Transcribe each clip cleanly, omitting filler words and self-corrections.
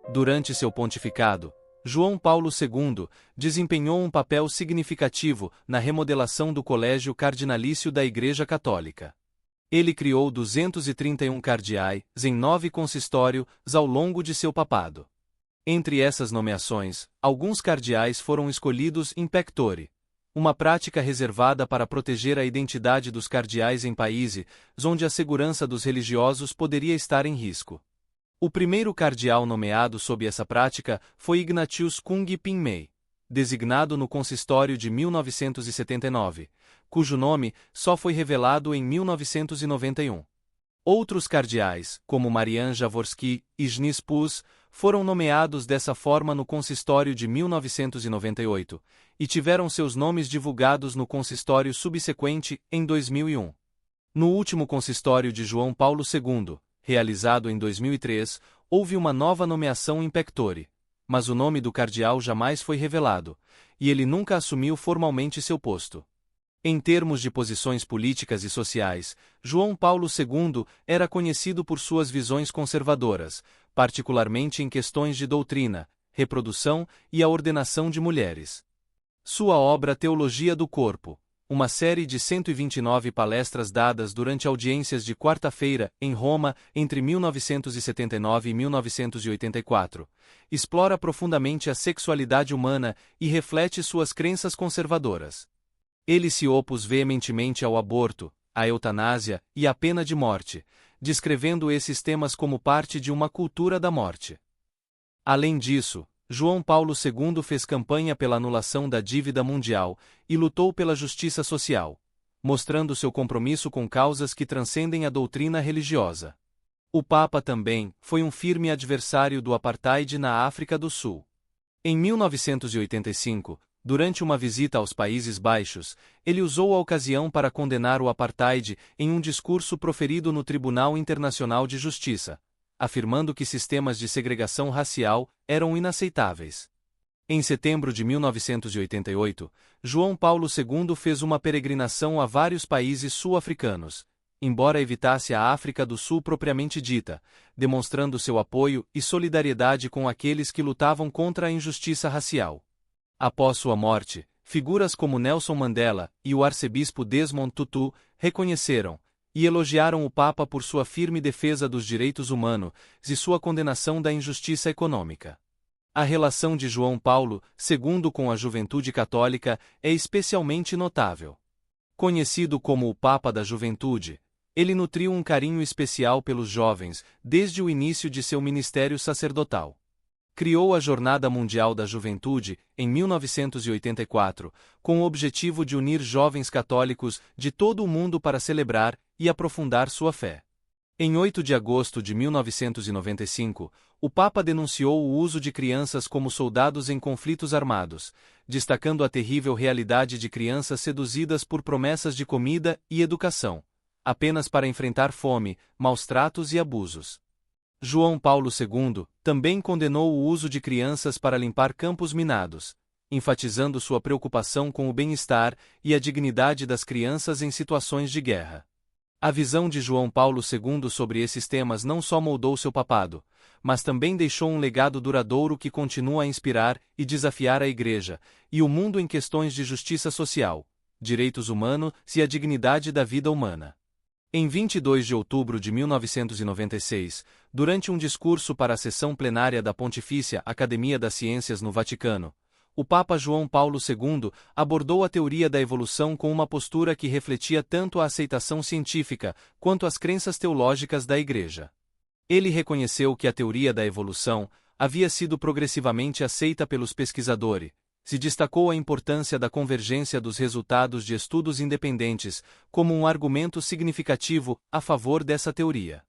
Durante seu pontificado, João Paulo II desempenhou um papel significativo na remodelação do Colégio Cardinalício da Igreja Católica. Ele criou 231 cardeais em 9 consistórios ao longo de seu papado. Entre essas nomeações, alguns cardeais foram escolhidos in pectore, uma prática reservada para proteger a identidade dos cardeais em países onde a segurança dos religiosos poderia estar em risco. O primeiro cardeal nomeado sob essa prática foi Ignatius Kung Pin-mei, designado no consistório de 1979, cujo nome só foi revelado em 1991. Outros cardeais, como Marian Jaworski e Gnys Pus, foram nomeados dessa forma no consistório de 1998, e tiveram seus nomes divulgados no consistório subsequente, em 2001. No último consistório de João Paulo II, realizado em 2003, houve uma nova nomeação in pectore, mas o nome do cardeal jamais foi revelado, e ele nunca assumiu formalmente seu posto. Em termos de posições políticas e sociais, João Paulo II era conhecido por suas visões conservadoras, particularmente em questões de doutrina, reprodução e a ordenação de mulheres. Sua obra Teologia do Corpo, uma série de 129 palestras dadas durante audiências de quarta-feira, em Roma, entre 1979 e 1984, explora profundamente a sexualidade humana e reflete suas crenças conservadoras. Ele se opôs veementemente ao aborto, à eutanásia e à pena de morte, descrevendo esses temas como parte de uma cultura da morte. Além disso, João Paulo II fez campanha pela anulação da dívida mundial e lutou pela justiça social, mostrando seu compromisso com causas que transcendem a doutrina religiosa. O Papa também foi um firme adversário do apartheid na África do Sul. Em 1985, durante uma visita aos Países Baixos, ele usou a ocasião para condenar o apartheid em um discurso proferido no Tribunal Internacional de Justiça, afirmando que sistemas de segregação racial eram inaceitáveis. Em setembro de 1988, João Paulo II fez uma peregrinação a vários países sul-africanos, embora evitasse a África do Sul propriamente dita, demonstrando seu apoio e solidariedade com aqueles que lutavam contra a injustiça racial. Após sua morte, figuras como Nelson Mandela e o arcebispo Desmond Tutu reconheceram e elogiaram o Papa por sua firme defesa dos direitos humanos e sua condenação da injustiça econômica. A relação de João Paulo II com a juventude católica é especialmente notável. Conhecido como o Papa da Juventude, ele nutriu um carinho especial pelos jovens desde o início de seu ministério sacerdotal. Criou a Jornada Mundial da Juventude, em 1984, com o objetivo de unir jovens católicos de todo o mundo para celebrar e aprofundar sua fé. Em 8 de agosto de 1995, o Papa denunciou o uso de crianças como soldados em conflitos armados, destacando a terrível realidade de crianças seduzidas por promessas de comida e educação, apenas para enfrentar fome, maus-tratos e abusos. João Paulo II também condenou o uso de crianças para limpar campos minados, enfatizando sua preocupação com o bem-estar e a dignidade das crianças em situações de guerra. A visão de João Paulo II sobre esses temas não só moldou seu papado, mas também deixou um legado duradouro que continua a inspirar e desafiar a Igreja e o mundo em questões de justiça social, direitos humanos e a dignidade da vida humana. Em 22 de outubro de 1996, durante um discurso para a sessão plenária da Pontifícia Academia das Ciências no Vaticano, o Papa João Paulo II abordou a teoria da evolução com uma postura que refletia tanto a aceitação científica quanto as crenças teológicas da Igreja. Ele reconheceu que a teoria da evolução havia sido progressivamente aceita pelos pesquisadores, se destacou a importância da convergência dos resultados de estudos independentes como um argumento significativo a favor dessa teoria.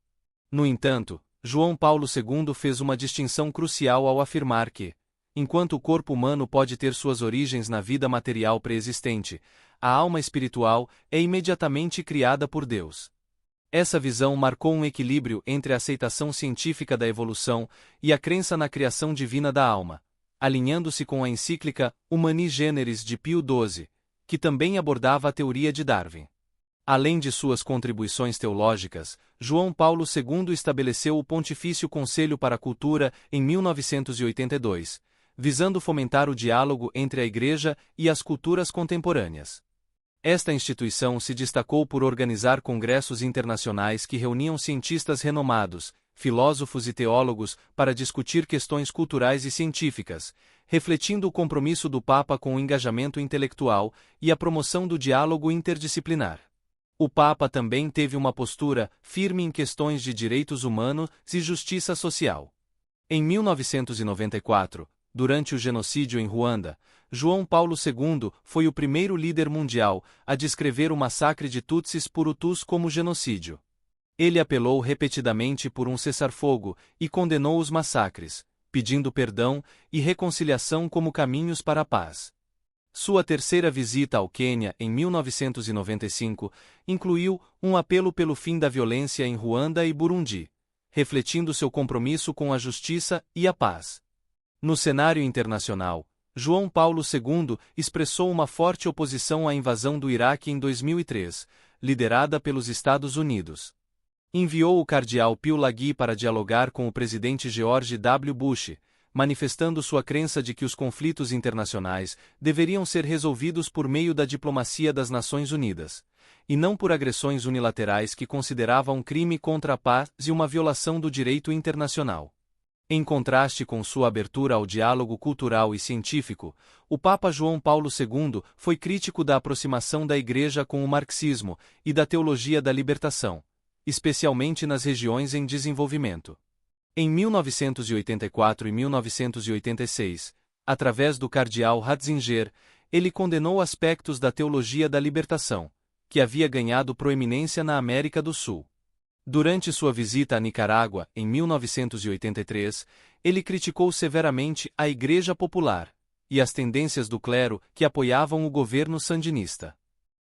No entanto, João Paulo II fez uma distinção crucial ao afirmar que, enquanto o corpo humano pode ter suas origens na vida material pré-existente, a alma espiritual é imediatamente criada por Deus. Essa visão marcou um equilíbrio entre a aceitação científica da evolução e a crença na criação divina da alma, alinhando-se com a encíclica Humani Generis de Pio XII, que também abordava a teoria de Darwin. Além de suas contribuições teológicas, João Paulo II estabeleceu o Pontifício Conselho para a Cultura em 1982, visando fomentar o diálogo entre a Igreja e as culturas contemporâneas. Esta instituição se destacou por organizar congressos internacionais que reuniam cientistas renomados, filósofos e teólogos para discutir questões culturais e científicas, refletindo o compromisso do Papa com o engajamento intelectual e a promoção do diálogo interdisciplinar. O Papa também teve uma postura firme em questões de direitos humanos e justiça social. Em 1994, durante o genocídio em Ruanda, João Paulo II foi o primeiro líder mundial a descrever o massacre de Tutsis por Hutus como genocídio. Ele apelou repetidamente por um cessar-fogo e condenou os massacres, pedindo perdão e reconciliação como caminhos para a paz. Sua terceira visita ao Quênia, em 1995, incluiu um apelo pelo fim da violência em Ruanda e Burundi, refletindo seu compromisso com a justiça e a paz. No cenário internacional, João Paulo II expressou uma forte oposição à invasão do Iraque em 2003, liderada pelos Estados Unidos. Enviou o cardeal Pio Laghi para dialogar com o presidente George W. Bush, manifestando sua crença de que os conflitos internacionais deveriam ser resolvidos por meio da diplomacia das Nações Unidas, e não por agressões unilaterais que considerava um crime contra a paz e uma violação do direito internacional. Em contraste com sua abertura ao diálogo cultural e científico, o Papa João Paulo II foi crítico da aproximação da Igreja com o marxismo e da teologia da libertação, especialmente nas regiões em desenvolvimento. Em 1984 e 1986, através do cardeal Ratzinger, ele condenou aspectos da teologia da libertação, que havia ganhado proeminência na América do Sul. Durante sua visita à Nicarágua, em 1983, ele criticou severamente a Igreja Popular e as tendências do clero que apoiavam o governo sandinista.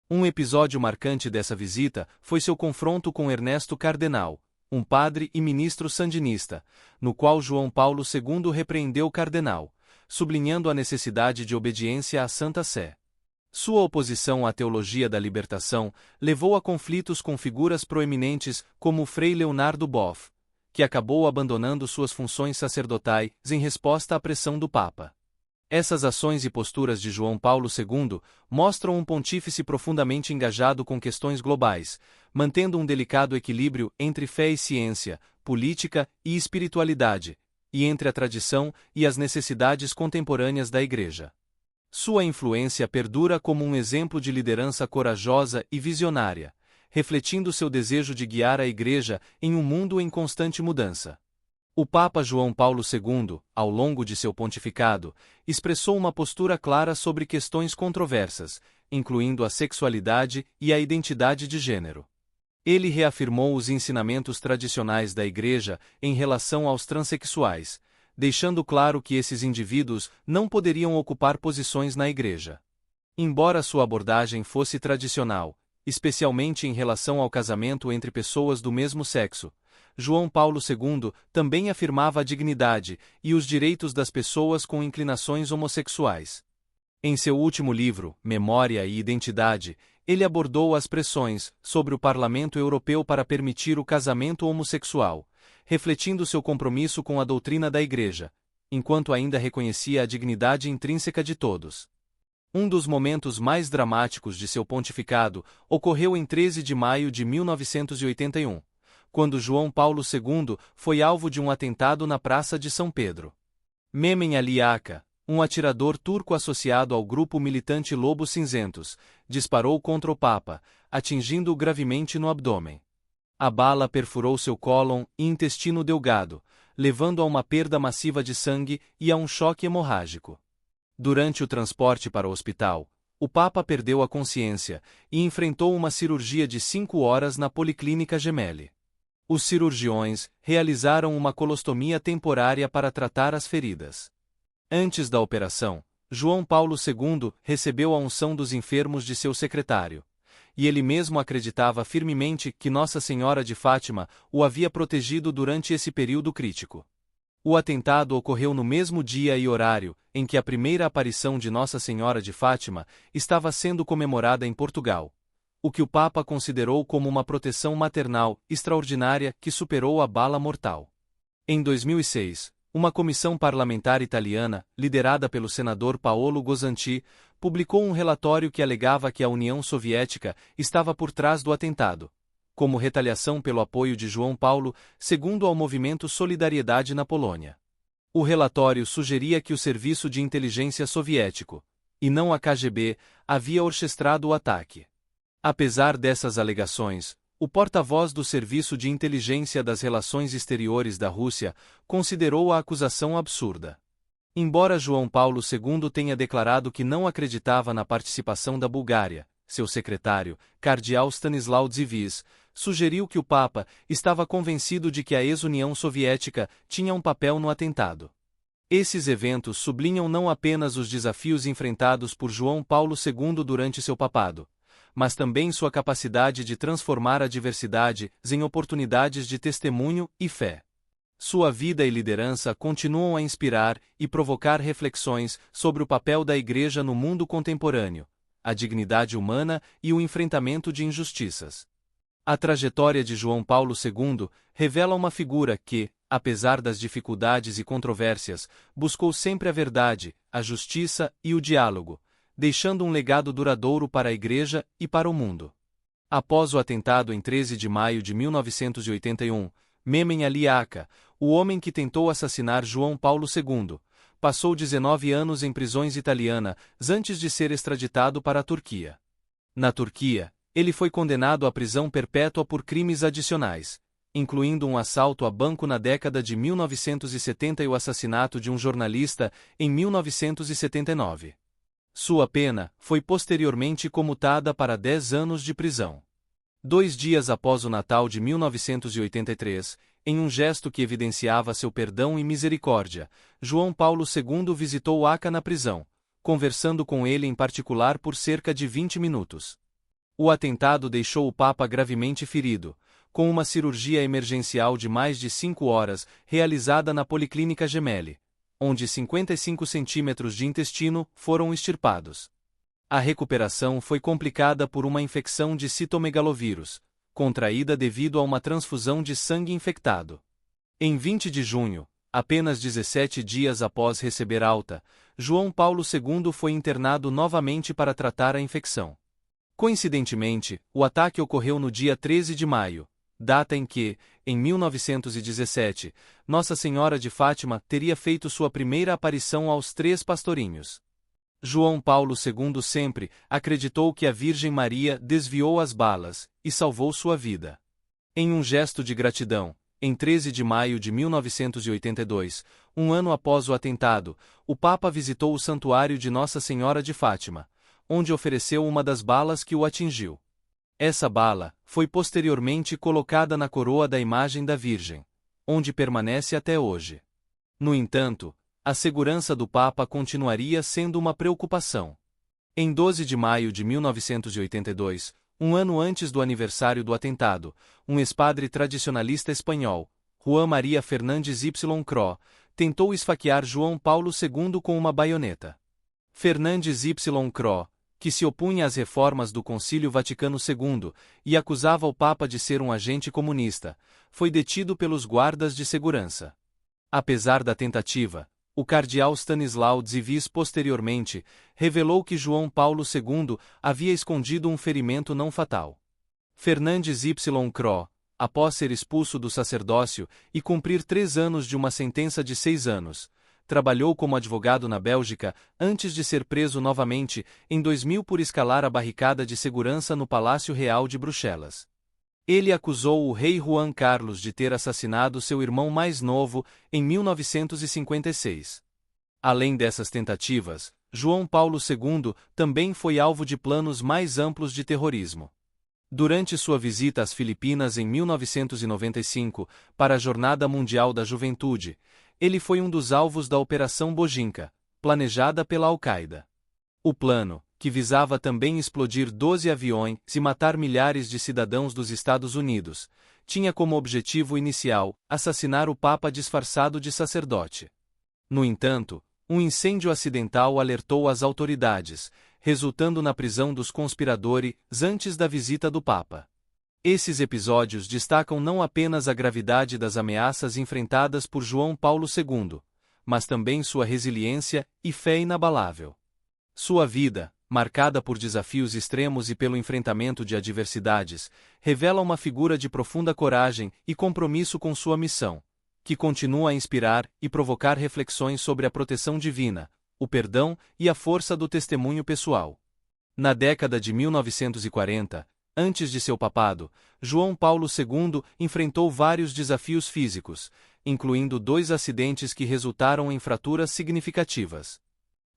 Um episódio marcante dessa visita foi seu confronto com Ernesto Cardenal, um padre e ministro sandinista, no qual João Paulo II repreendeu o cardenal, sublinhando a necessidade de obediência à Santa Sé. Sua oposição à teologia da libertação levou a conflitos com figuras proeminentes como o Frei Leonardo Boff, que acabou abandonando suas funções sacerdotais em resposta à pressão do Papa. Essas ações e posturas de João Paulo II mostram um pontífice profundamente engajado com questões globais, mantendo um delicado equilíbrio entre fé e ciência, política e espiritualidade, e entre a tradição e as necessidades contemporâneas da Igreja. Sua influência perdura como um exemplo de liderança corajosa e visionária, refletindo seu desejo de guiar a Igreja em um mundo em constante mudança. O Papa João Paulo II, ao longo de seu pontificado, expressou uma postura clara sobre questões controversas, incluindo a sexualidade e a identidade de gênero. Ele reafirmou os ensinamentos tradicionais da Igreja em relação aos transexuais, deixando claro que esses indivíduos não poderiam ocupar posições na Igreja. Embora sua abordagem fosse tradicional, especialmente em relação ao casamento entre pessoas do mesmo sexo, João Paulo II também afirmava a dignidade e os direitos das pessoas com inclinações homossexuais. Em seu último livro, Memória e Identidade, ele abordou as pressões sobre o Parlamento Europeu para permitir o casamento homossexual, refletindo seu compromisso com a doutrina da Igreja, enquanto ainda reconhecia a dignidade intrínseca de todos. Um dos momentos mais dramáticos de seu pontificado ocorreu em 13 de maio de 1981, quando João Paulo II foi alvo de um atentado na Praça de São Pedro. Mehmet Ali Aka, um atirador turco associado ao grupo militante Lobos Cinzentos, disparou contra o Papa, atingindo-o gravemente no abdômen. A bala perfurou seu cólon e intestino delgado, levando a uma perda massiva de sangue e a um choque hemorrágico. Durante o transporte para o hospital, o Papa perdeu a consciência e enfrentou uma cirurgia de 5 horas na Policlínica Gemelli. Os cirurgiões realizaram uma colostomia temporária para tratar as feridas. Antes da operação, João Paulo II recebeu a unção dos enfermos de seu secretário, e ele mesmo acreditava firmemente que Nossa Senhora de Fátima o havia protegido durante esse período crítico. O atentado ocorreu no mesmo dia e horário em que a primeira aparição de Nossa Senhora de Fátima estava sendo comemorada em Portugal. o que o Papa considerou como uma proteção maternal extraordinária que superou a bala mortal. Em 2006, uma comissão parlamentar italiana, liderada pelo senador Paolo Gozanti, publicou um relatório que alegava que a União Soviética estava por trás do atentado, como retaliação pelo apoio de João Paulo II ao movimento Solidariedade na Polônia. O relatório sugeria que o serviço de inteligência soviético, e não a KGB, havia orquestrado o ataque. Apesar dessas alegações, o porta-voz do Serviço de Inteligência das Relações Exteriores da Rússia considerou a acusação absurda. Embora João Paulo II tenha declarado que não acreditava na participação da Bulgária, seu secretário, cardeal Stanislaw Dziwisz, sugeriu que o Papa estava convencido de que a ex-União Soviética tinha um papel no atentado. Esses eventos sublinham não apenas os desafios enfrentados por João Paulo II durante seu papado, mas também sua capacidade de transformar adversidades em oportunidades de testemunho e fé. Sua vida e liderança continuam a inspirar e provocar reflexões sobre o papel da Igreja no mundo contemporâneo, a dignidade humana e o enfrentamento de injustiças. A trajetória de João Paulo II revela uma figura que, apesar das dificuldades e controvérsias, buscou sempre a verdade, a justiça e o diálogo, deixando um legado duradouro para a Igreja e para o mundo. Após o atentado em 13 de maio de 1981, Memen Ali Aka, o homem que tentou assassinar João Paulo II, passou 19 anos em prisões italianas antes de ser extraditado para a Turquia. Na Turquia, ele foi condenado à prisão perpétua por crimes adicionais, incluindo um assalto a banco na década de 1970 e o assassinato de um jornalista em 1979. Sua pena foi posteriormente comutada para 10 anos de prisão. 2 dias após o Natal de 1983, em um gesto que evidenciava seu perdão e misericórdia, João Paulo II visitou Aka na prisão, conversando com ele em particular por cerca de 20 minutos. O atentado deixou o Papa gravemente ferido, com uma cirurgia emergencial de mais de 5 horas realizada na Policlínica Gemelli, onde 55 centímetros de intestino foram extirpados. A recuperação foi complicada por uma infecção de citomegalovírus, contraída devido a uma transfusão de sangue infectado. Em 20 de junho, apenas 17 dias após receber alta, João Paulo II foi internado novamente para tratar a infecção. Coincidentemente, o ataque ocorreu no dia 13 de maio, data em que, em 1917, Nossa Senhora de Fátima teria feito sua primeira aparição aos 3 pastorinhos. João Paulo II sempre acreditou que a Virgem Maria desviou as balas e salvou sua vida. Em um gesto de gratidão, em 13 de maio de 1982, um ano após o atentado, o Papa visitou o Santuário de Nossa Senhora de Fátima, onde ofereceu uma das balas que o atingiu. Essa bala foi posteriormente colocada na coroa da imagem da Virgem, onde permanece até hoje. No entanto, a segurança do Papa continuaria sendo uma preocupação. Em 12 de maio de 1982, um ano antes do aniversário do atentado, um ex-padre tradicionalista espanhol, Juan María Fernández Y. Cro, tentou esfaquear João Paulo II com uma baioneta. Fernández Y. Cro, que se opunha às reformas do Concílio Vaticano II e acusava o Papa de ser um agente comunista, foi detido pelos guardas de segurança. Apesar da tentativa, o cardeal Stanislaw Dziwisz posteriormente revelou que João Paulo II havia escondido um ferimento não fatal. Fernández Y. Cro, após ser expulso do sacerdócio e cumprir 3 anos de uma sentença de 6 anos, trabalhou como advogado na Bélgica antes de ser preso novamente em 2000 por escalar a barricada de segurança no Palácio Real de Bruxelas. Ele acusou o rei Juan Carlos de ter assassinado seu irmão mais novo em 1956. Além dessas tentativas, João Paulo II também foi alvo de planos mais amplos de terrorismo. Durante sua visita às Filipinas em 1995, para a Jornada Mundial da Juventude, ele foi um dos alvos da Operação Bojinka, planejada pela Al-Qaeda. O plano, que visava também explodir 12 aviões e matar milhares de cidadãos dos Estados Unidos, tinha como objetivo inicial assassinar o Papa disfarçado de sacerdote. No entanto, um incêndio acidental alertou as autoridades, resultando na prisão dos conspiradores antes da visita do Papa. Esses episódios destacam não apenas a gravidade das ameaças enfrentadas por João Paulo II, mas também sua resiliência e fé inabalável. Sua vida, marcada por desafios extremos e pelo enfrentamento de adversidades, revela uma figura de profunda coragem e compromisso com sua missão, que continua a inspirar e provocar reflexões sobre a proteção divina, o perdão e a força do testemunho pessoal. Na década de 1940, antes de seu papado, João Paulo II enfrentou vários desafios físicos, incluindo 2 acidentes que resultaram em fraturas significativas.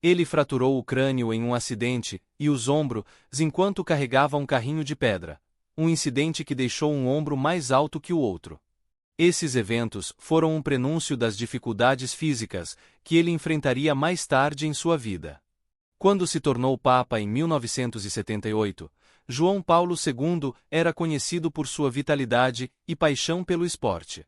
Ele fraturou o crânio em um acidente e os ombros enquanto carregava um carrinho de pedra, um incidente que deixou um ombro mais alto que o outro. Esses eventos foram um prenúncio das dificuldades físicas que ele enfrentaria mais tarde em sua vida. Quando se tornou Papa em 1978, João Paulo II era conhecido por sua vitalidade e paixão pelo esporte.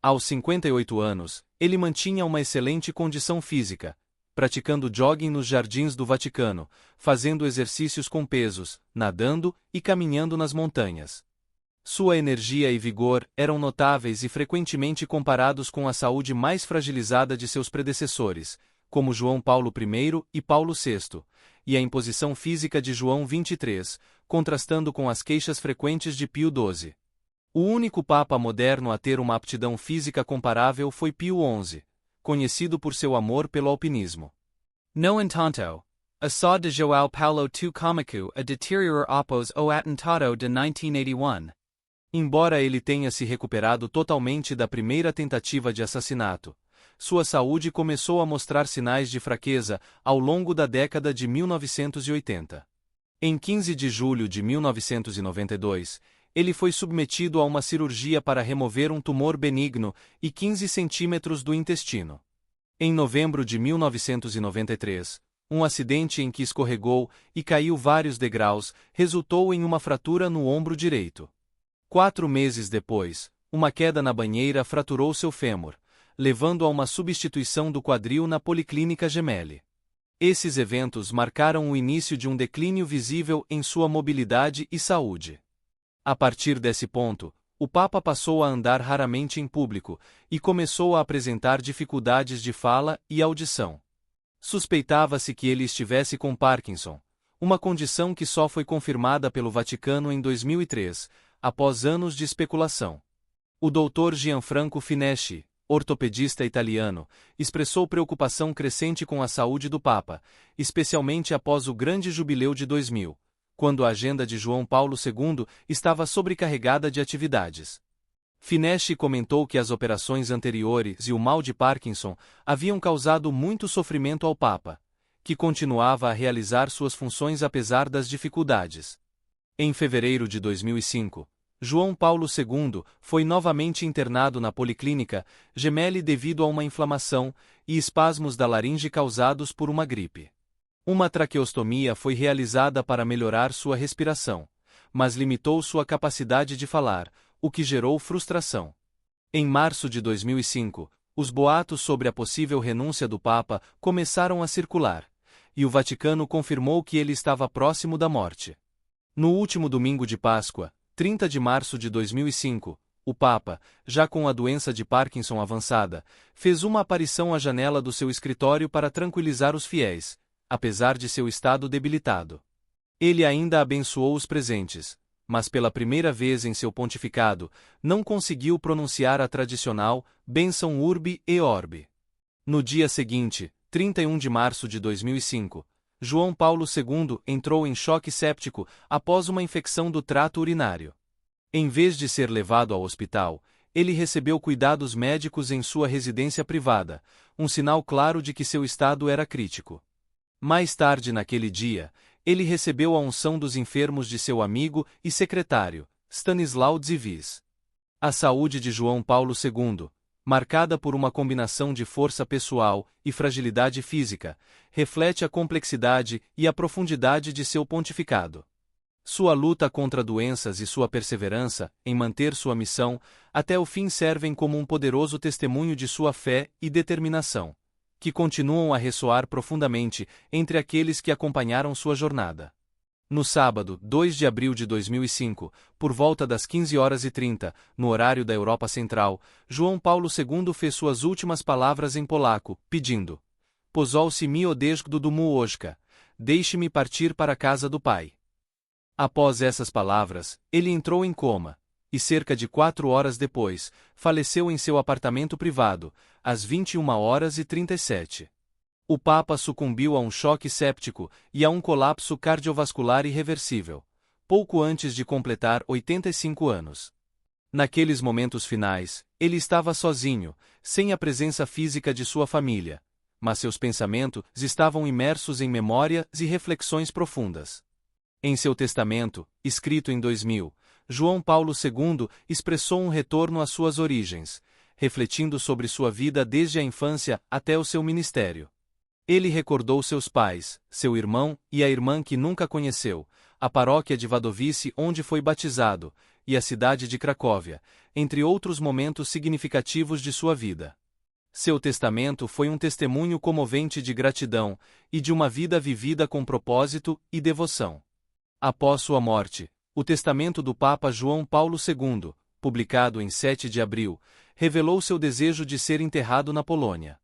Aos 58 anos, ele mantinha uma excelente condição física, praticando jogging nos jardins do Vaticano, fazendo exercícios com pesos, nadando e caminhando nas montanhas. Sua energia e vigor eram notáveis e frequentemente comparados com a saúde mais fragilizada de seus predecessores, como João Paulo I e Paulo VI, e a imposição física de João XXIII, contrastando com as queixas frequentes de Pio XII. O único Papa moderno a ter uma aptidão física comparável foi Pio XI, conhecido por seu amor pelo alpinismo. No entanto, a só de João Paulo II começou a deteriorar após o atentado de 1981. Embora ele tenha se recuperado totalmente da primeira tentativa de assassinato, sua saúde começou a mostrar sinais de fraqueza ao longo da década de 1980. Em 15 de julho de 1992, ele foi submetido a uma cirurgia para remover um tumor benigno e 15 centímetros do intestino. Em novembro de 1993, um acidente em que escorregou e caiu vários degraus resultou em uma fratura no ombro direito. 4 meses depois, uma queda na banheira fraturou seu fêmur, levando a uma substituição do quadril na Policlínica Gemelli. Esses eventos marcaram o início de um declínio visível em sua mobilidade e saúde. A partir desse ponto, o Papa passou a andar raramente em público e começou a apresentar dificuldades de fala e audição. Suspeitava-se que ele estivesse com Parkinson, uma condição que só foi confirmada pelo Vaticano em 2003, após anos de especulação. O Dr. Gianfranco Fineschi, ortopedista italiano, expressou preocupação crescente com a saúde do Papa, especialmente após o grande jubileu de 2000, quando a agenda de João Paulo II estava sobrecarregada de atividades. Fineschi comentou que as operações anteriores e o mal de Parkinson haviam causado muito sofrimento ao Papa, que continuava a realizar suas funções apesar das dificuldades. Em fevereiro de 2005, João Paulo II foi novamente internado na Policlínica Gemelli devido a uma inflamação e espasmos da laringe causados por uma gripe. Uma traqueostomia foi realizada para melhorar sua respiração, mas limitou sua capacidade de falar, o que gerou frustração. Em março de 2005, os boatos sobre a possível renúncia do Papa começaram a circular, e o Vaticano confirmou que ele estava próximo da morte. No último domingo de Páscoa, 30 de março de 2005, o Papa, já com a doença de Parkinson avançada, fez uma aparição à janela do seu escritório para tranquilizar os fiéis, apesar de seu estado debilitado. Ele ainda abençoou os presentes, mas pela primeira vez em seu pontificado, não conseguiu pronunciar a tradicional bênção Urbi et Orbi. No dia seguinte, 31 de março de 2005, João Paulo II entrou em choque séptico após uma infecção do trato urinário. Em vez de ser levado ao hospital, ele recebeu cuidados médicos em sua residência privada, um sinal claro de que seu estado era crítico. Mais tarde naquele dia, ele recebeu a unção dos enfermos de seu amigo e secretário, Stanislau Dziwisz. A saúde de João Paulo II, marcada por uma combinação de força pessoal e fragilidade física, reflete a complexidade e a profundidade de seu pontificado. Sua luta contra doenças e sua perseverança em manter sua missão até o fim servem como um poderoso testemunho de sua fé e determinação, que continuam a ressoar profundamente entre aqueles que acompanharam sua jornada. No sábado, 2 de abril de 2005, por volta das 15h30, no horário da Europa Central, João Paulo II fez suas últimas palavras em polaco, pedindo: Pozwól mi odejść do domu ojca, deixe-me partir para a casa do Pai. Após essas palavras, ele entrou em coma, e cerca de 4 horas depois, faleceu em seu apartamento privado, às 21h37. O Papa sucumbiu a um choque séptico e a um colapso cardiovascular irreversível, pouco antes de completar 85 anos. Naqueles momentos finais, ele estava sozinho, sem a presença física de sua família, mas seus pensamentos estavam imersos em memórias e reflexões profundas. Em seu testamento, escrito em 2000, João Paulo II expressou um retorno às suas origens, refletindo sobre sua vida desde a infância até o seu ministério. Ele recordou seus pais, seu irmão e a irmã que nunca conheceu, a paróquia de Wadowice onde foi batizado, e a cidade de Cracóvia, entre outros momentos significativos de sua vida. Seu testamento foi um testemunho comovente de gratidão e de uma vida vivida com propósito e devoção. Após sua morte, o testamento do Papa João Paulo II, publicado em 7 de abril, revelou seu desejo de ser enterrado na Polônia.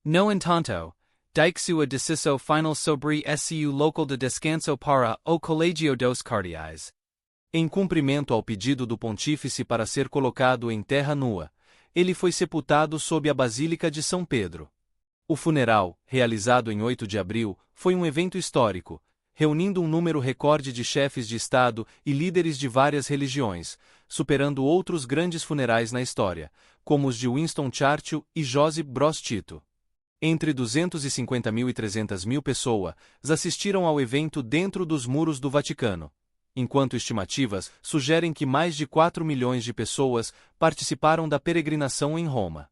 No entanto, Dike sua decisão final sobre su local de descanso para o Colégio dos Cardeais. Em cumprimento ao pedido do pontífice para ser colocado em terra nua, ele foi sepultado sob a Basílica de São Pedro. O funeral, realizado em 8 de abril, foi um evento histórico, reunindo um número recorde de chefes de Estado e líderes de várias religiões, superando outros grandes funerais na história, como os de Winston Churchill e Josip Broz Tito. Entre 250.000 e 300.000 pessoas assistiram ao evento dentro dos muros do Vaticano, enquanto estimativas sugerem que mais de 4 milhões de pessoas participaram da peregrinação em Roma.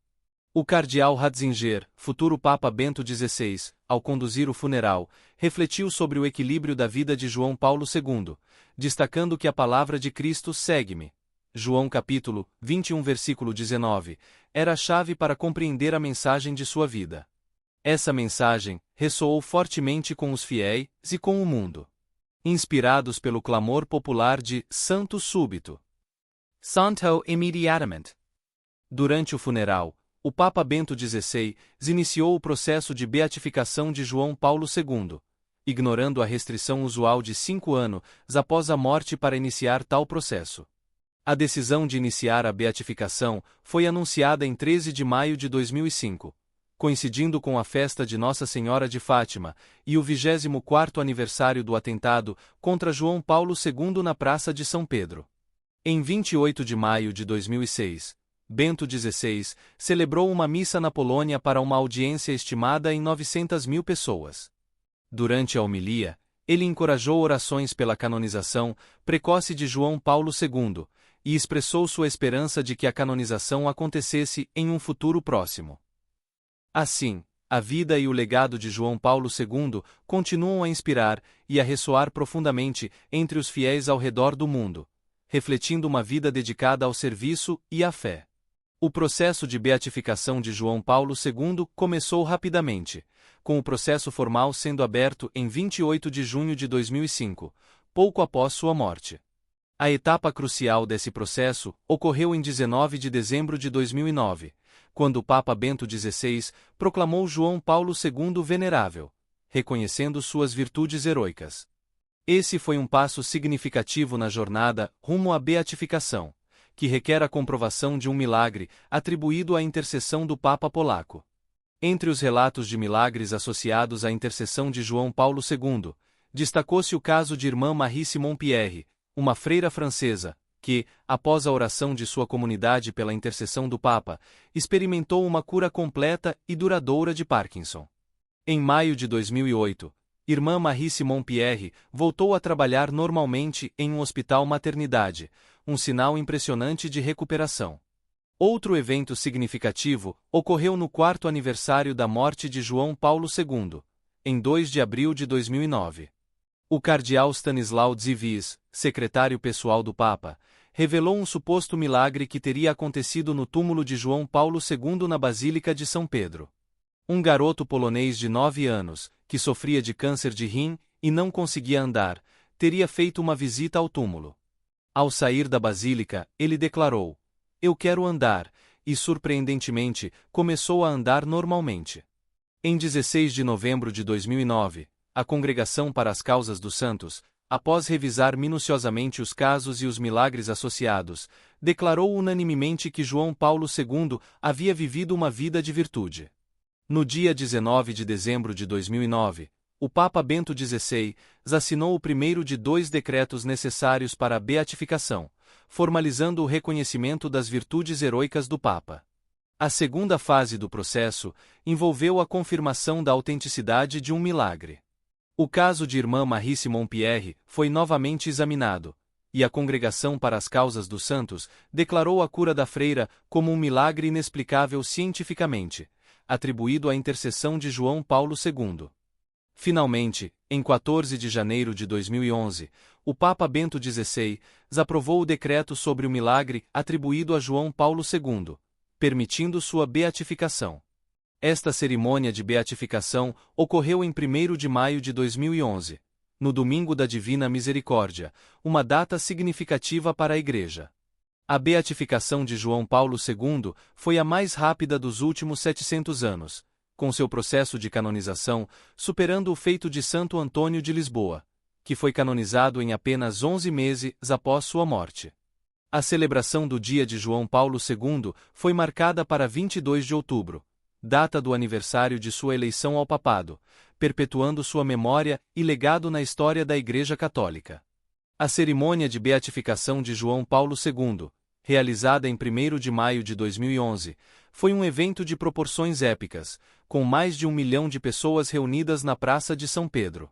O cardeal Ratzinger, futuro Papa Bento XVI, ao conduzir o funeral, refletiu sobre o equilíbrio da vida de João Paulo II, destacando que a palavra de Cristo segue-me. João capítulo 21 versículo 19, era a chave para compreender a mensagem de sua vida. Essa mensagem ressoou fortemente com os fiéis e com o mundo. Inspirados pelo clamor popular de Santo Súbito, Santo imediatamente. Durante o funeral, o Papa Bento XVI iniciou o processo de beatificação de João Paulo II, ignorando a restrição usual de 5 anos após a morte para iniciar tal processo. A decisão de iniciar a beatificação foi anunciada em 13 de maio de 2005, coincidindo com a festa de Nossa Senhora de Fátima e o 24º aniversário do atentado contra João Paulo II na Praça de São Pedro. Em 28 de maio de 2006, Bento XVI celebrou uma missa na Polônia para uma audiência estimada em 900.000 pessoas. Durante a homilia, ele encorajou orações pela canonização precoce de João Paulo II e expressou sua esperança de que a canonização acontecesse em um futuro próximo. Assim, a vida e o legado de João Paulo II continuam a inspirar e a ressoar profundamente entre os fiéis ao redor do mundo, refletindo uma vida dedicada ao serviço e à fé. O processo de beatificação de João Paulo II começou rapidamente, com o processo formal sendo aberto em 28 de junho de 2005, pouco após sua morte. A etapa crucial desse processo ocorreu em 19 de dezembro de 2009, quando o Papa Bento XVI proclamou João Paulo II venerável, reconhecendo suas virtudes heroicas. Esse foi um passo significativo na jornada rumo à beatificação, que requer a comprovação de um milagre atribuído à intercessão do Papa polaco. Entre os relatos de milagres associados à intercessão de João Paulo II, destacou-se o caso de irmã Marie-Simon Pierre, uma freira francesa, que, após a oração de sua comunidade pela intercessão do Papa, experimentou uma cura completa e duradoura de Parkinson. Em maio de 2008, irmã Marie-Simon Pierre voltou a trabalhar normalmente em um hospital maternidade, um sinal impressionante de recuperação. Outro evento significativo ocorreu no 4º aniversário da morte de João Paulo II, em 2 de abril de 2009. O cardeal Stanisław Dziwisz, secretário pessoal do Papa, revelou um suposto milagre que teria acontecido no túmulo de João Paulo II na Basílica de São Pedro. Um garoto polonês de 9 anos, que sofria de câncer de rim e não conseguia andar, teria feito uma visita ao túmulo. Ao sair da basílica, ele declarou: "Eu quero andar", e surpreendentemente, começou a andar normalmente. Em 16 de novembro de 2009, a Congregação para as Causas dos Santos, após revisar minuciosamente os casos e os milagres associados, declarou unanimemente que João Paulo II havia vivido uma vida de virtude. No dia 19 de dezembro de 2009, o Papa Bento XVI assinou o primeiro de 2 decretos necessários para a beatificação, formalizando o reconhecimento das virtudes heroicas do Papa. A segunda fase do processo envolveu a confirmação da autenticidade de um milagre. O caso de irmã Marie Simon Pierre foi novamente examinado, e a Congregação para as Causas dos Santos declarou a cura da freira como um milagre inexplicável cientificamente, atribuído à intercessão de João Paulo II. Finalmente, em 14 de janeiro de 2011, o Papa Bento XVI aprovou o decreto sobre o milagre atribuído a João Paulo II, permitindo sua beatificação. Esta cerimônia de beatificação ocorreu em 1º de maio de 2011, no Domingo da Divina Misericórdia, uma data significativa para a Igreja. A beatificação de João Paulo II foi a mais rápida dos últimos 700 anos, com seu processo de canonização superando o feito de Santo Antônio de Lisboa, que foi canonizado em apenas 11 meses após sua morte. A celebração do dia de João Paulo II foi marcada para 22 de outubro, data do aniversário de sua eleição ao papado, perpetuando sua memória e legado na história da Igreja Católica. A cerimônia de beatificação de João Paulo II, realizada em 1º de maio de 2011, foi um evento de proporções épicas, com mais de 1 milhão de pessoas reunidas na Praça de São Pedro.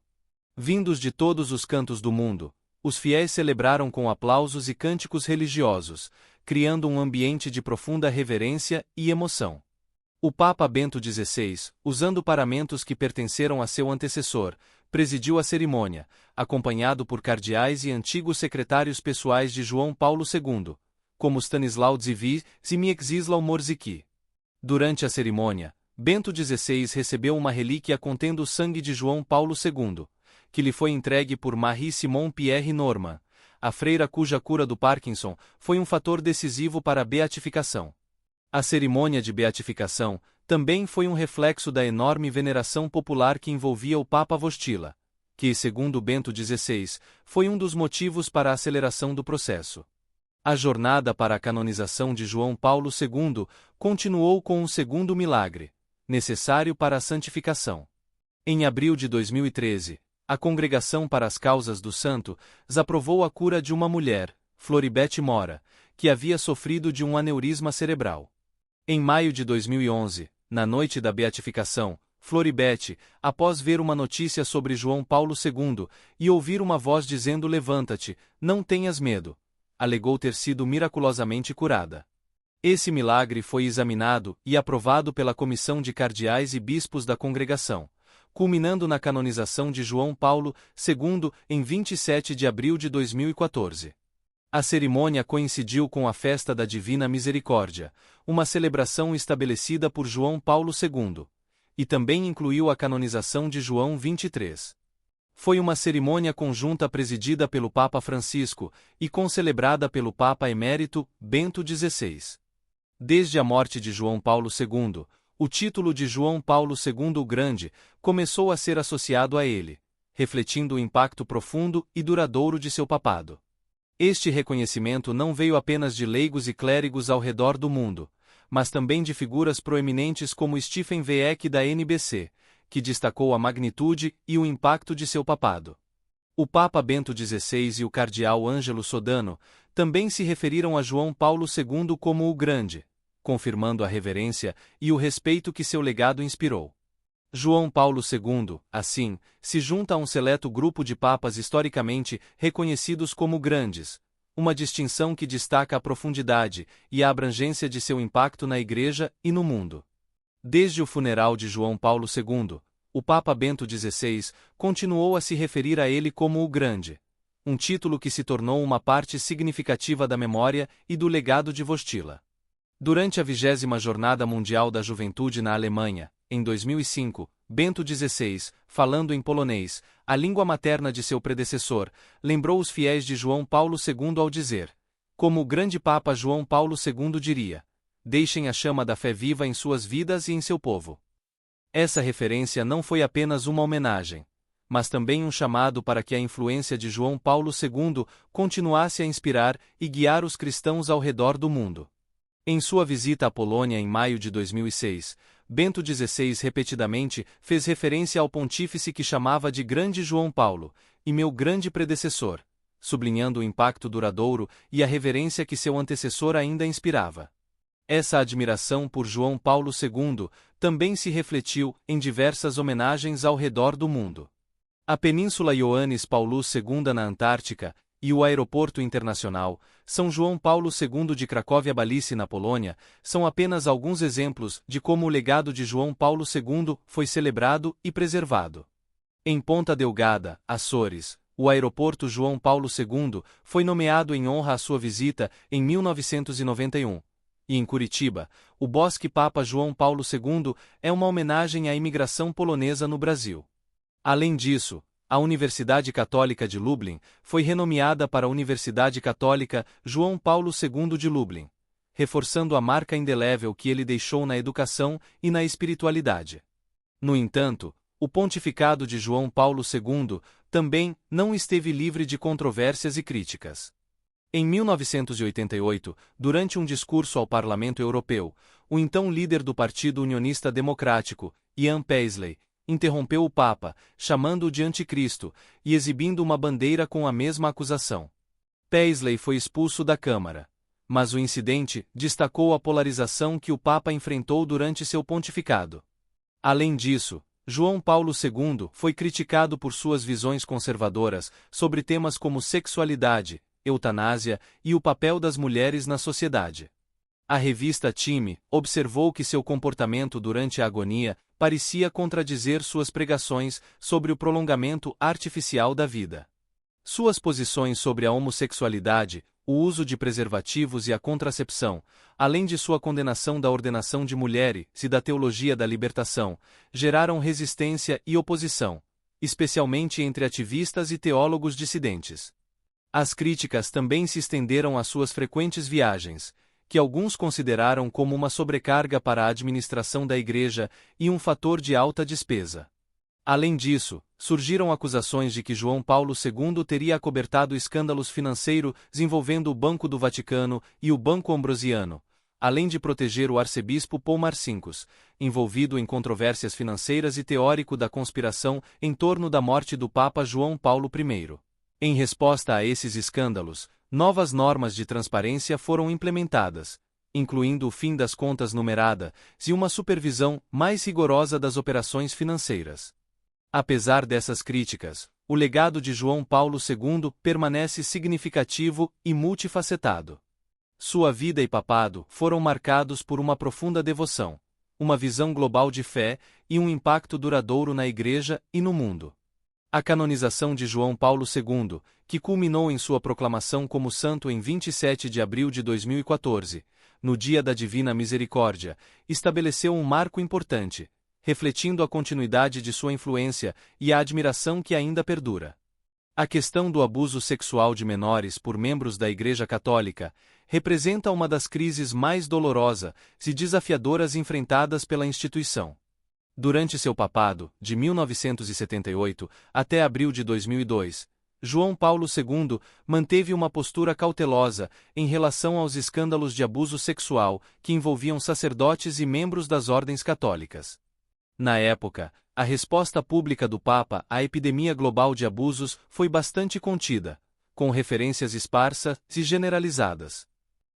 Vindos de todos os cantos do mundo, os fiéis celebraram com aplausos e cânticos religiosos, criando um ambiente de profunda reverência e emoção. O Papa Bento XVI, usando paramentos que pertenceram a seu antecessor, presidiu a cerimônia, acompanhado por cardeais e antigos secretários pessoais de João Paulo II, como Stanislau Dziwisz e Mieczysław Morsicki. Durante a cerimônia, Bento XVI recebeu uma relíquia contendo o sangue de João Paulo II, que lhe foi entregue por Marie Simon Pierre Norman, a freira cuja cura do Parkinson foi um fator decisivo para a beatificação. A cerimônia de beatificação também foi um reflexo da enorme veneração popular que envolvia o Papa Wojtyła, que, segundo Bento XVI, foi um dos motivos para a aceleração do processo. A jornada para a canonização de João Paulo II continuou com um segundo milagre, necessário para a santificação. Em abril de 2013, a Congregação para as Causas do Santo aprovou a cura de uma mulher, Floribete Mora, que havia sofrido de um aneurisma cerebral. Em maio de 2011, na noite da beatificação, Floribete, após ver uma notícia sobre João Paulo II e ouvir uma voz dizendo "Levanta-te, não tenhas medo", alegou ter sido miraculosamente curada. Esse milagre foi examinado e aprovado pela Comissão de Cardeais e Bispos da Congregação, culminando na canonização de João Paulo II em 27 de abril de 2014. A cerimônia coincidiu com a Festa da Divina Misericórdia, uma celebração estabelecida por João Paulo II, e também incluiu a canonização de João XXIII. Foi uma cerimônia conjunta presidida pelo Papa Francisco e concelebrada pelo Papa Emérito Bento XVI. Desde a morte de João Paulo II, o título de João Paulo II o Grande começou a ser associado a ele, refletindo o impacto profundo e duradouro de seu papado. Este reconhecimento não veio apenas de leigos e clérigos ao redor do mundo, mas também de figuras proeminentes como Stephen V. Eck da NBC, que destacou a magnitude e o impacto de seu papado. O Papa Bento XVI e o cardeal Ângelo Sodano também se referiram a João Paulo II como o Grande, confirmando a reverência e o respeito que seu legado inspirou. João Paulo II, assim, se junta a um seleto grupo de papas historicamente reconhecidos como grandes, uma distinção que destaca a profundidade e a abrangência de seu impacto na Igreja e no mundo. Desde o funeral de João Paulo II, o Papa Bento XVI continuou a se referir a ele como o Grande, um título que se tornou uma parte significativa da memória e do legado de Wojtyła. Durante a 20ª Jornada Mundial da Juventude na Alemanha, em 2005, Bento XVI, falando em polonês, a língua materna de seu predecessor, lembrou os fiéis de João Paulo II ao dizer, como o grande Papa João Paulo II diria, deixem a chama da fé viva em suas vidas e em seu povo. Essa referência não foi apenas uma homenagem, mas também um chamado para que a influência de João Paulo II continuasse a inspirar e guiar os cristãos ao redor do mundo. Em sua visita à Polônia em maio de 2006, Bento XVI repetidamente fez referência ao pontífice que chamava de Grande João Paulo, e meu grande predecessor, sublinhando o impacto duradouro e a reverência que seu antecessor ainda inspirava. Essa admiração por João Paulo II também se refletiu em diversas homenagens ao redor do mundo. A Península Ioannis Paulus II na Antártica e o Aeroporto Internacional São João Paulo II de Cracóvia-Balice na Polônia são apenas alguns exemplos de como o legado de João Paulo II foi celebrado e preservado. Em Ponta Delgada, Açores, o Aeroporto João Paulo II foi nomeado em honra à sua visita em 1991. E em Curitiba, o Bosque Papa João Paulo II é uma homenagem à imigração polonesa no Brasil. Além disso, a Universidade Católica de Lublin foi renomeada para a Universidade Católica João Paulo II de Lublin, reforçando a marca indelével que ele deixou na educação e na espiritualidade. No entanto, o pontificado de João Paulo II também não esteve livre de controvérsias e críticas. Em 1988, durante um discurso ao Parlamento Europeu, o então líder do Partido Unionista Democrático, Ian Paisley, interrompeu o Papa, chamando-o de anticristo, e exibindo uma bandeira com a mesma acusação. Paisley foi expulso da Câmara. Mas o incidente destacou a polarização que o Papa enfrentou durante seu pontificado. Além disso, João Paulo II foi criticado por suas visões conservadoras sobre temas como sexualidade, eutanásia e o papel das mulheres na sociedade. A revista Time observou que seu comportamento durante a agonia parecia contradizer suas pregações sobre o prolongamento artificial da vida. Suas posições sobre a homossexualidade, o uso de preservativos e a contracepção, além de sua condenação da ordenação de mulheres e da teologia da libertação, geraram resistência e oposição, especialmente entre ativistas e teólogos dissidentes. As críticas também se estenderam às suas frequentes viagens, que alguns consideraram como uma sobrecarga para a administração da Igreja e um fator de alta despesa. Além disso, surgiram acusações de que João Paulo II teria acobertado escândalos financeiros envolvendo o Banco do Vaticano e o Banco Ambrosiano, além de proteger o arcebispo Paul Marcinkus, envolvido em controvérsias financeiras e teórico da conspiração em torno da morte do Papa João Paulo I. Em resposta a esses escândalos, novas normas de transparência foram implementadas, incluindo o fim das contas numeradas e uma supervisão mais rigorosa das operações financeiras. Apesar dessas críticas, o legado de João Paulo II permanece significativo e multifacetado. Sua vida e papado foram marcados por uma profunda devoção, uma visão global de fé e um impacto duradouro na Igreja e no mundo. A canonização de João Paulo II, que culminou em sua proclamação como santo em 27 de abril de 2014, no Dia da Divina Misericórdia, estabeleceu um marco importante, refletindo a continuidade de sua influência e a admiração que ainda perdura. A questão do abuso sexual de menores por membros da Igreja Católica representa uma das crises mais dolorosas e desafiadoras enfrentadas pela instituição. Durante seu papado, de 1978 até abril de 2002, João Paulo II manteve uma postura cautelosa em relação aos escândalos de abuso sexual que envolviam sacerdotes e membros das ordens católicas. Na época, a resposta pública do Papa à epidemia global de abusos foi bastante contida, com referências esparsas e generalizadas.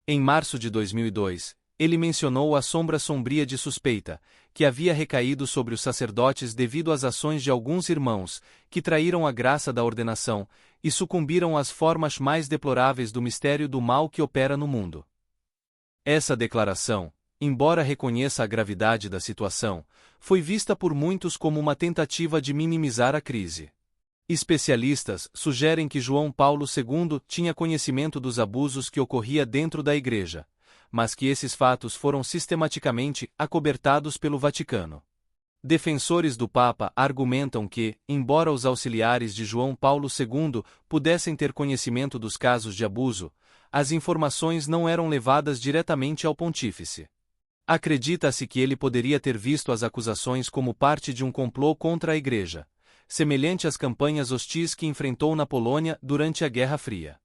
Em março de 2002, ele mencionou a sombra sombria de suspeita, que havia recaído sobre os sacerdotes devido às ações de alguns irmãos, que traíram a graça da ordenação, e sucumbiram às formas mais deploráveis do mistério do mal que opera no mundo. Essa declaração, embora reconheça a gravidade da situação, foi vista por muitos como uma tentativa de minimizar a crise. Especialistas sugerem que João Paulo II tinha conhecimento dos abusos que ocorria dentro da Igreja, mas que esses fatos foram sistematicamente acobertados pelo Vaticano. Defensores do Papa argumentam que, embora os auxiliares de João Paulo II pudessem ter conhecimento dos casos de abuso, as informações não eram levadas diretamente ao pontífice. Acredita-se que ele poderia ter visto as acusações como parte de um complô contra a Igreja, semelhante às campanhas hostis que enfrentou na Polônia durante a Guerra Fria.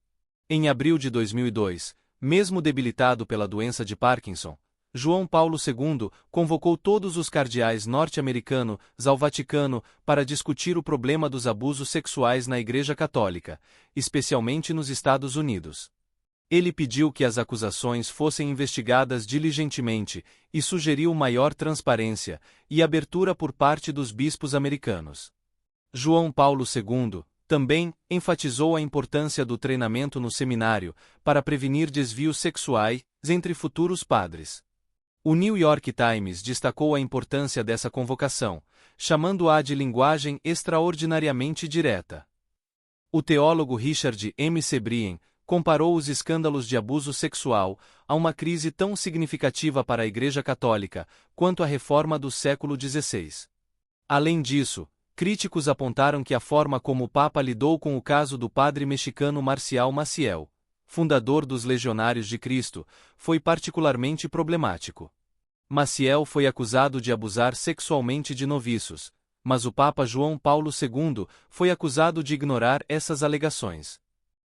Em abril de 2002, mesmo debilitado pela doença de Parkinson, João Paulo II convocou todos os cardeais norte-americanos ao Vaticano para discutir o problema dos abusos sexuais na Igreja Católica, especialmente nos Estados Unidos. Ele pediu que as acusações fossem investigadas diligentemente e sugeriu maior transparência e abertura por parte dos bispos americanos. João Paulo II também enfatizou a importância do treinamento no seminário para prevenir desvios sexuais entre futuros padres. O New York Times destacou a importância dessa convocação, chamando-a de linguagem extraordinariamente direta. O teólogo Richard M. Sebrien comparou os escândalos de abuso sexual a uma crise tão significativa para a Igreja Católica quanto a reforma do século XVI. Além disso, críticos apontaram que a forma como o Papa lidou com o caso do padre mexicano Marcial Maciel, fundador dos Legionários de Cristo, foi particularmente problemático. Maciel foi acusado de abusar sexualmente de noviços, mas o Papa João Paulo II foi acusado de ignorar essas alegações.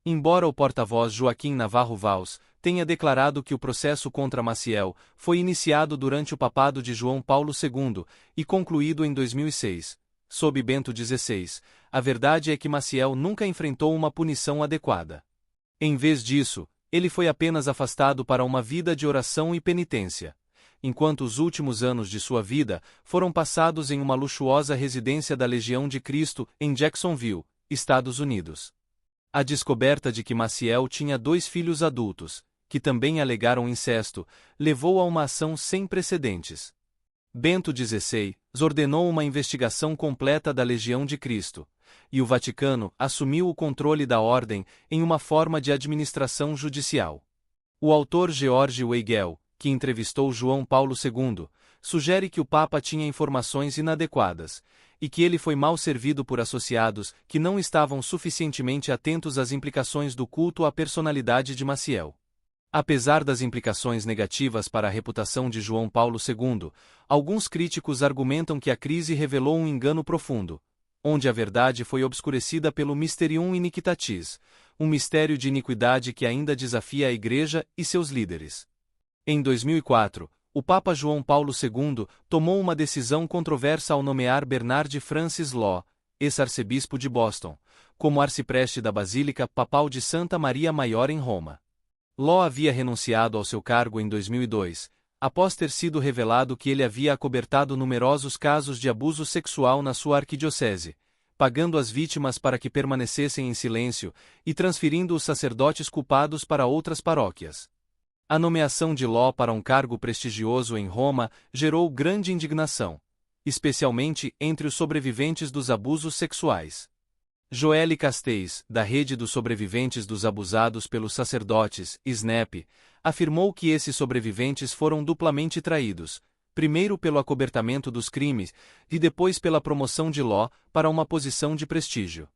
Embora o porta-voz Joaquim Navarro Valls tenha declarado que o processo contra Maciel foi iniciado durante o papado de João Paulo II e concluído em 2006, sob Bento XVI, a verdade é que Maciel nunca enfrentou uma punição adequada. Em vez disso, ele foi apenas afastado para uma vida de oração e penitência, enquanto os últimos anos de sua vida foram passados em uma luxuosa residência da Legião de Cristo em Jacksonville, Estados Unidos. A descoberta de que Maciel tinha 2 filhos adultos, que também alegaram incesto, levou a uma ação sem precedentes. Bento XVI ordenou uma investigação completa da Legião de Cristo, e o Vaticano assumiu o controle da ordem em uma forma de administração judicial. O autor George Weigel, que entrevistou João Paulo II, sugere que o Papa tinha informações inadequadas, e que ele foi mal servido por associados que não estavam suficientemente atentos às implicações do culto à personalidade de Maciel. Apesar das implicações negativas para a reputação de João Paulo II, alguns críticos argumentam que a crise revelou um engano profundo, onde a verdade foi obscurecida pelo Mysterium Iniquitatis, um mistério de iniquidade que ainda desafia a Igreja e seus líderes. Em 2004, o Papa João Paulo II tomou uma decisão controversa ao nomear Bernard Francis Law, ex-arcebispo de Boston, como arcipreste da Basílica Papal de Santa Maria Maior em Roma. Law havia renunciado ao seu cargo em 2002, após ter sido revelado que ele havia acobertado numerosos casos de abuso sexual na sua arquidiocese, pagando as vítimas para que permanecessem em silêncio e transferindo os sacerdotes culpados para outras paróquias. A nomeação de Law para um cargo prestigioso em Roma gerou grande indignação, especialmente entre os sobreviventes dos abusos sexuais. Joelle Castells, da Rede dos Sobreviventes dos Abusados pelos Sacerdotes, SNAP, afirmou que esses sobreviventes foram duplamente traídos, primeiro pelo acobertamento dos crimes e depois pela promoção de Law para uma posição de prestígio.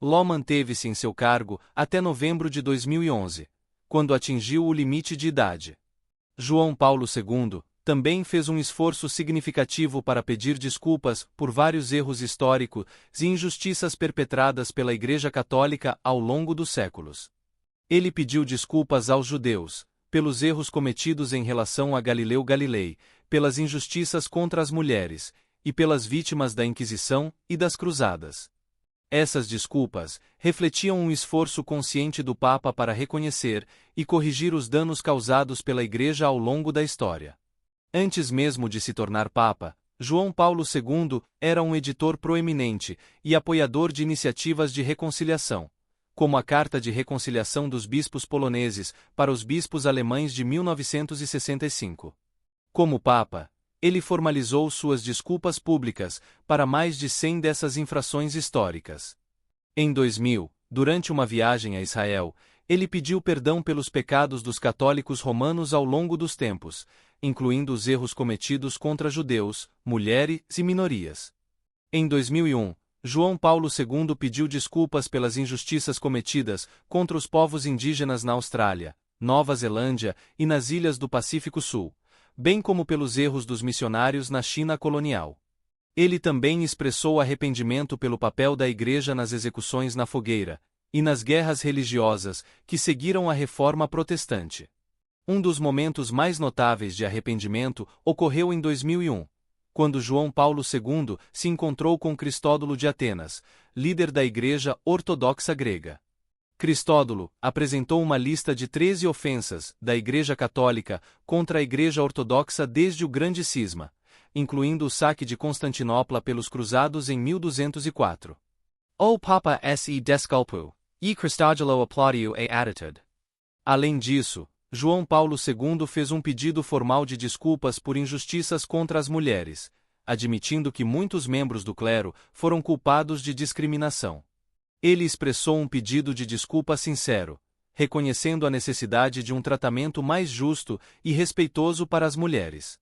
Law manteve-se em seu cargo até novembro de 2011, quando atingiu o limite de idade. João Paulo II também fez um esforço significativo para pedir desculpas por vários erros históricos e injustiças perpetradas pela Igreja Católica ao longo dos séculos. Ele pediu desculpas aos judeus, pelos erros cometidos em relação a Galileu Galilei, pelas injustiças contra as mulheres, e pelas vítimas da Inquisição e das Cruzadas. Essas desculpas refletiam um esforço consciente do Papa para reconhecer e corrigir os danos causados pela Igreja ao longo da história. Antes mesmo de se tornar Papa, João Paulo II era um editor proeminente e apoiador de iniciativas de reconciliação, como a Carta de Reconciliação dos Bispos Poloneses para os Bispos Alemães de 1965. Como Papa, ele formalizou suas desculpas públicas para mais de 100 dessas infrações históricas. Em 2000, durante uma viagem a Israel, ele pediu perdão pelos pecados dos católicos romanos ao longo dos tempos, incluindo os erros cometidos contra judeus, mulheres e minorias. Em 2001, João Paulo II pediu desculpas pelas injustiças cometidas contra os povos indígenas na Austrália, Nova Zelândia e nas ilhas do Pacífico Sul, bem como pelos erros dos missionários na China colonial. Ele também expressou arrependimento pelo papel da Igreja nas execuções na fogueira e nas guerras religiosas que seguiram a Reforma Protestante. Um dos momentos mais notáveis de arrependimento ocorreu em 2001, quando João Paulo II se encontrou com Cristódulo de Atenas, líder da Igreja Ortodoxa Grega. Cristódulo apresentou uma lista de 13 ofensas da Igreja Católica contra a Igreja Ortodoxa desde o Grande Cisma, incluindo o saque de Constantinopla pelos cruzados em 1204. O Papa se desculpou, e Cristódulo aplaudiu a atitude. Além disso, João Paulo II fez um pedido formal de desculpas por injustiças contra as mulheres, admitindo que muitos membros do clero foram culpados de discriminação. Ele expressou um pedido de desculpa sincero, reconhecendo a necessidade de um tratamento mais justo e respeitoso para as mulheres.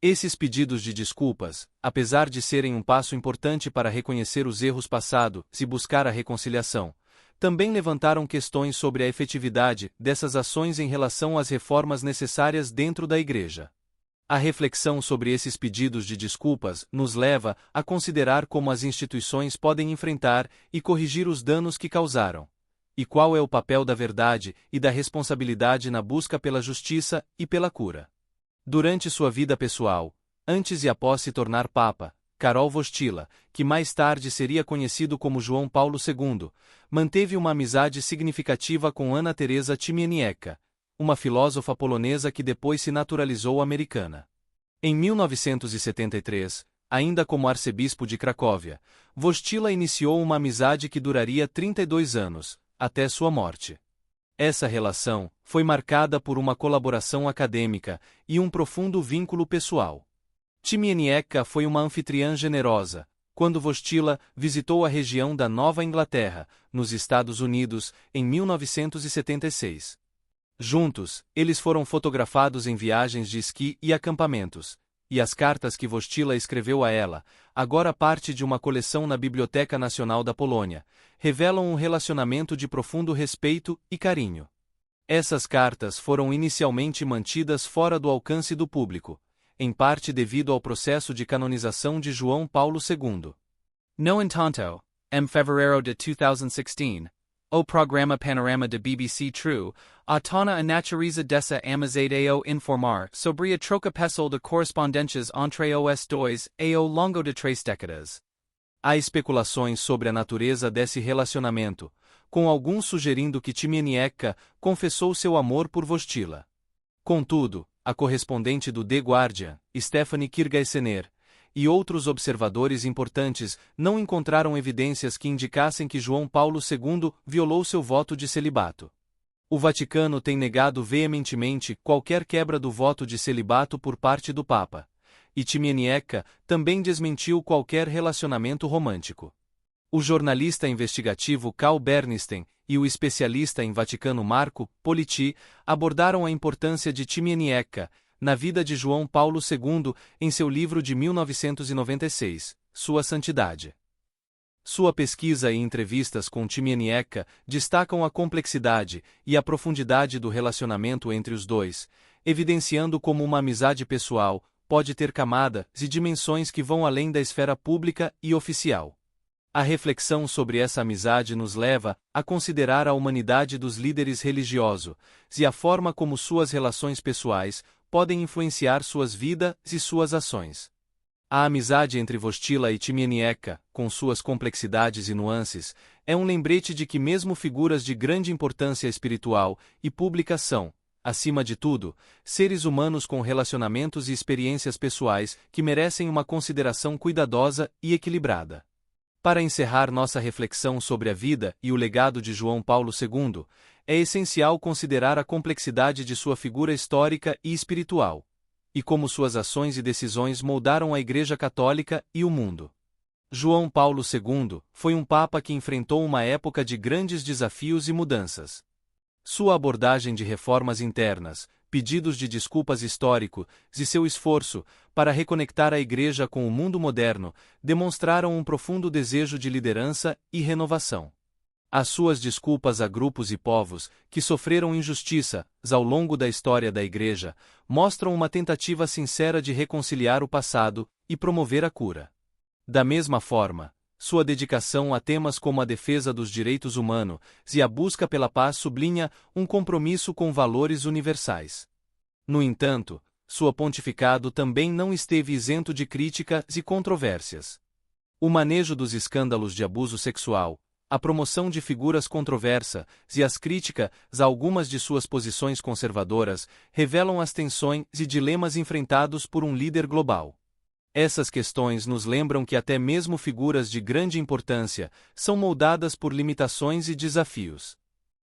Esses pedidos de desculpas, apesar de serem um passo importante para reconhecer os erros passados e buscar a reconciliação, também levantaram questões sobre a efetividade dessas ações em relação às reformas necessárias dentro da Igreja. A reflexão sobre esses pedidos de desculpas nos leva a considerar como as instituições podem enfrentar e corrigir os danos que causaram, e qual é o papel da verdade e da responsabilidade na busca pela justiça e pela cura. Durante sua vida pessoal, antes e após se tornar Papa, Karol Wojtyła, que mais tarde seria conhecido como João Paulo II, manteve uma amizade significativa com Anna Teresa Siemieniecka, uma filósofa polonesa que depois se naturalizou americana. Em 1973, ainda como arcebispo de Cracóvia, Wojtyła iniciou uma amizade que duraria 32 anos, até sua morte. Essa relação foi marcada por uma colaboração acadêmica e um profundo vínculo pessoal. Siemieniecka foi uma anfitriã generosa, quando Wojtyła visitou a região da Nova Inglaterra, nos Estados Unidos, em 1976. Juntos, eles foram fotografados em viagens de esqui e acampamentos, e as cartas que Wojtyła escreveu a ela, agora parte de uma coleção na Biblioteca Nacional da Polônia, revelam um relacionamento de profundo respeito e carinho. Essas cartas foram inicialmente mantidas fora do alcance do público, em parte devido ao processo de canonização de João Paulo II. No entanto, em fevereiro de 2016, o programa Panorama de BBC True, a torna a natureza dessa amizade ao informar sobre a troca pessoal de correspondências entre os dois ao longo de 3 décadas. Há especulações sobre a natureza desse relacionamento, com alguns sugerindo que Siemieniecka confessou seu amor por Wojtyła. Contudo, a correspondente do The Guardian, Stephanie Kirgaesener, e outros observadores importantes não encontraram evidências que indicassem que João Paulo II violou seu voto de celibato. O Vaticano tem negado veementemente qualquer quebra do voto de celibato por parte do Papa, e Siemieniecka também desmentiu qualquer relacionamento romântico. O jornalista investigativo Carl Bernstein e o especialista em Vaticano Marco Politi abordaram a importância de Siemieniecka na vida de João Paulo II em seu livro de 1996, Sua Santidade. Sua pesquisa e entrevistas com Siemieniecka destacam a complexidade e a profundidade do relacionamento entre os dois, evidenciando como uma amizade pessoal pode ter camadas e dimensões que vão além da esfera pública e oficial. A reflexão sobre essa amizade nos leva a considerar a humanidade dos líderes religiosos e a forma como suas relações pessoais podem influenciar suas vidas e suas ações. A amizade entre Wojtyła e Siemieniecka, com suas complexidades e nuances, é um lembrete de que mesmo figuras de grande importância espiritual e pública são, acima de tudo, seres humanos com relacionamentos e experiências pessoais que merecem uma consideração cuidadosa e equilibrada. Para encerrar nossa reflexão sobre a vida e o legado de João Paulo II, é essencial considerar a complexidade de sua figura histórica e espiritual, e como suas ações e decisões moldaram a Igreja Católica e o mundo. João Paulo II foi um papa que enfrentou uma época de grandes desafios e mudanças. Sua abordagem de reformas internas, pedidos de desculpas históricos e seu esforço para reconectar a Igreja com o mundo moderno demonstraram um profundo desejo de liderança e renovação. As suas desculpas a grupos e povos que sofreram injustiças ao longo da história da Igreja mostram uma tentativa sincera de reconciliar o passado e promover a cura. Da mesma forma, sua dedicação a temas como a defesa dos direitos humanos e a busca pela paz sublinha um compromisso com valores universais. No entanto, sua pontificado também não esteve isento de críticas e controvérsias. O manejo dos escândalos de abuso sexual, a promoção de figuras controversas e as críticas a algumas de suas posições conservadoras revelam as tensões e dilemas enfrentados por um líder global. Essas questões nos lembram que até mesmo figuras de grande importância são moldadas por limitações e desafios.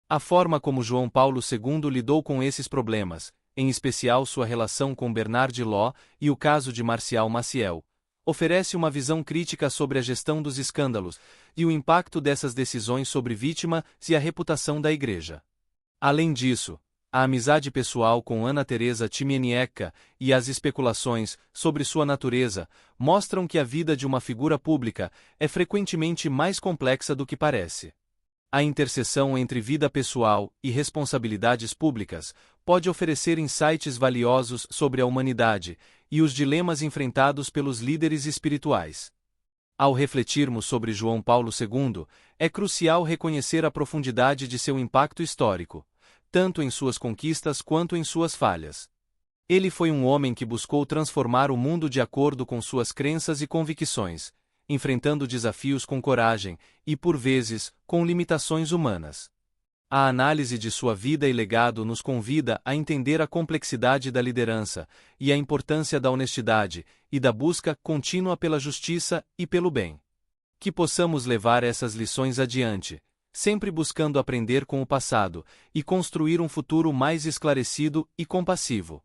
A forma como João Paulo II lidou com esses problemas, em especial sua relação com Bernard Law e o caso de Marcial Maciel, oferece uma visão crítica sobre a gestão dos escândalos e o impacto dessas decisões sobre vítima e a reputação da Igreja. Além disso, a amizade pessoal com Ana Teresa Timieniecka e as especulações sobre sua natureza mostram que a vida de uma figura pública é frequentemente mais complexa do que parece. A interseção entre vida pessoal e responsabilidades públicas pode oferecer insights valiosos sobre a humanidade e os dilemas enfrentados pelos líderes espirituais. Ao refletirmos sobre João Paulo II, é crucial reconhecer a profundidade de seu impacto histórico, tanto em suas conquistas quanto em suas falhas. Ele foi um homem que buscou transformar o mundo de acordo com suas crenças e convicções, enfrentando desafios com coragem e, por vezes, com limitações humanas. A análise de sua vida e legado nos convida a entender a complexidade da liderança e a importância da honestidade e da busca contínua pela justiça e pelo bem. Que possamos levar essas lições adiante, sempre buscando aprender com o passado e construir um futuro mais esclarecido e compassivo.